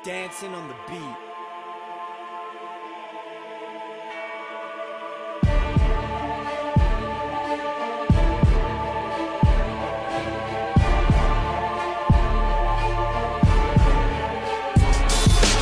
Dancing on the beat.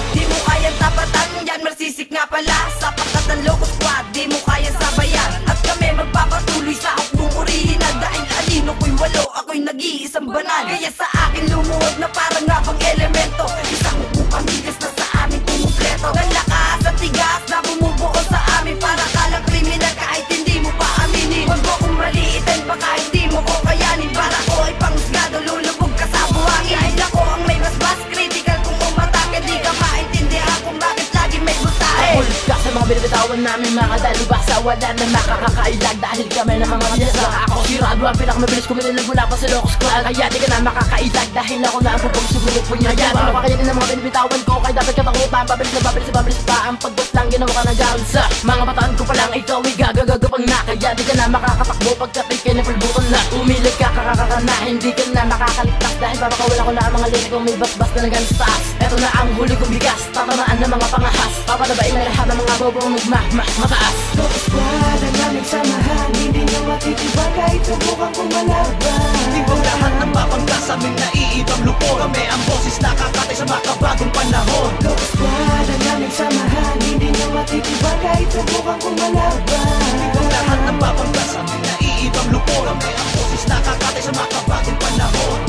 Di mo kayang tapatan, yan marsisik nga pala. Sapagkat ang Loco Squad, di mo kayang sabayan. At kami magpapatuloy sa hukbong orihinal. Dahil alino ko'y walo, ako'y nag-iisang banal. Kaya sa akin lumuhod na parang ngapang elemento. Isang upang bigas na sa amin kumumpleto. Ng lakas at tigas na bumubuo sa amin. Para kalang kriminal kahit hindi mo pa aminin. Huwag mo kong maliitan baka hindi mo ko kayanin. Para ko ay panghusgado, lulubog ka sa buhangin. Dahil ako ang may basbas, critical kung umatake. Di ka maintindihan kung bakit lagi may butahe. Ulit ka sa mga binibitawan namin mga dalubasa. Wala na makakakailag dahil kami na mga biyasa. Ako sirado ang pinakamabilis kumilalag mula pa sa Loco Squad. Kaya di ka na makakailag dahil ako na ang bubog siguro po niya. Kaya di makakayanin ng mga binibitawan ko. Kaya dapat katakutan, pabilis pa. Ang pagdas lang ginawa ka ng garon sa mga bataan ko pa lang. Ikaw ay gagagapang na. Kaya di ka na makakatakbo pagkat ikay na pulbuton na. Umilag ka kakakaka na, hindi ka na makakaligtas. Dahil papakawala ko na ang mga lirikong may basbas na nagan sa taas. Eto na ang huli kong bigas, tatamaan ng mga pangahas. Papalabain na lahat ng mga bobong mataas. Loco Squad, ang aming samahan. Hindi nyo matitibag kahit subukan kong malaban. Tibang lahat ng mapanggas sa aming naiibang lupo. Kami ang boses nakakatay sa makabagong panahon. Loco Squad, ang aming samahan. Hindi nyo matitibag kahit subukan kong malaban. Tibang lahat ng mapanggas sa aming naiibang lupo. Kami ang boses nakakatay sa makabagong panahon.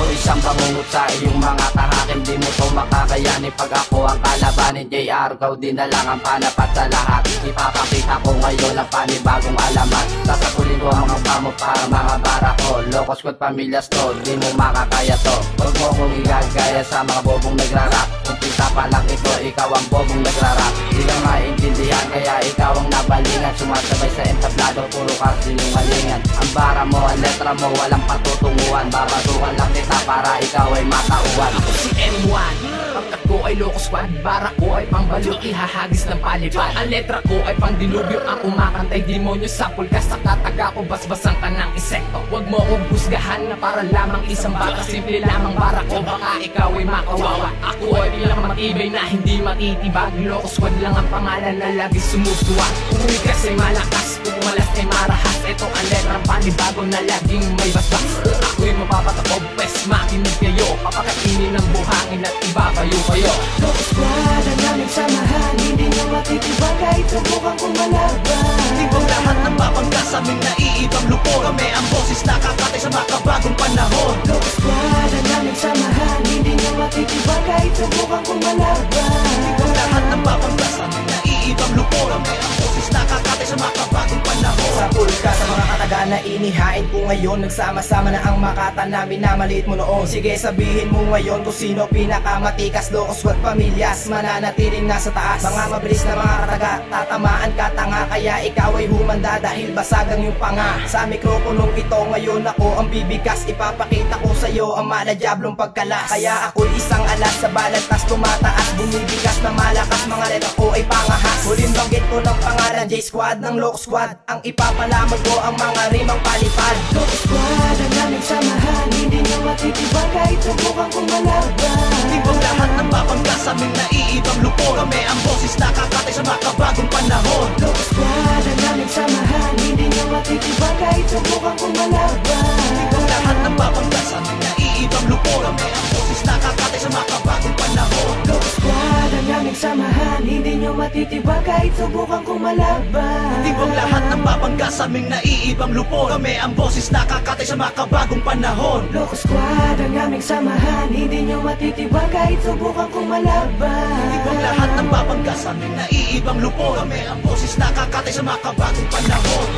O isang bangungot sa iyong mga tahakin. Di mo to makakayanin pag ako ang kalabanin. JR, gaw din na lang ang panapat sa lahat. Ipapakita ko ngayon ang panibagong alamat. Sasakulin ko ang mga pamo para mga bara ko. Loco Squad pamilyas to, di mo makakaya to. Huwag mo kong igagaya sa mga bobong nagrarap. Umpisa pa lang ito, ikaw ang bobong nagrarap. Di ka maintindihan, kaya ikaw ang nabalingan. Sumasabay sa entablado, puro ka sinungalingan. Ang bara mo, ang letra mo, walang patutunguhan. Babatuhan lang kita para ikaw ay matauhan. Ako si M1, pagkat ko ay Loco Squad. Bara ko ay pangbalo, ihahagis ng palipad. Ang letra ko ay pangdilubyo, ang kumakantay demonyo. Sapul ka sa kataga ko, basbasan ka ng insekto. Huwag mo akong husgahan na para lamang isang bata. Simple lamang bara ko, baka ikaw ay makawawa. Ako ay pinakamatibay na hindi matitibag. Loco Squad lang ang pangalan na lagi sumusuwag. Kung umigas ay malakas, kung umalas ay marahas. Ito ang letrang panibago na laging may basbas. Ako'y mapapatakob, pes makinig kayo. Papakainin ng buhangin at ibabayo kayo. Loco Squad, ang aming samahan. Hindi nyo matitibag kahit subukan kong malaban. Tibang lahat ng mapanggas sa aming naiibang lupo. Kami ang boses nakakatay sa makabagong panahon. Loco Squad, ang aming samahan. Hindi nyo matitibag kahit subukan kong malaban. Tibang lahat ng mapanggas sa aming naiibang lupo. Kami ang boses nakakatay sa makabagong panahon. Sa pulka sa mga kataga na inihain ko ngayon. Nagsama-sama na ang makata namin na maliit mo noon. Sige sabihin mo ngayon kung sino pinakamatikas. Loco Squad pamilyas, mananatiling nasa taas. Mga mabilis na mga kataga, tatamaan ka tanga. Kaya ikaw ay humanda dahil basagang yung panga. Sa mikroponong ito ngayon ako ang bibigas. Ipapakita ko sa'yo ang maladiablong pagkalas. Kaya ako'y isang alas sa balantas tumataas. Bumibigas na malakas, mga letra ko ay pangahas. Huling banggit ko ng pangalan J-Squad ng Loco Squad. Ang ipapalamag ko ang mga rimang palipad. Loco Squad, ang aming samahan. Hindi nyo matitibag kahit subukan kong malaban. Tibang lahat ng mapanggas sa aming naiibang lupo. Kami ang boses nakakatay sa makabagong panahon. Loco Squad, ang aming samahan. Hindi nyo matitibag kahit subukan kong malaban. Tibang lahat ng mapanggas sa aming naiibang lupo. Kami ang boses nakakatay sa makabagong panahon. Loco Squad, ang aming samahan. Hindi nyo matitibag kahit subukan kong malaban. Tibang lahat ng mapanggas sa aming naiibang lupo. Kami ang boses nakakatay sa makabagong panahon. Loco Squad, ang aming samahan. Hindi nyo matitibag kahit subukan kong malaban. Tibang lahat ng mapanggas sa aming naiibang lupo. Kami ang boses nakakatay sa makabagong panahon.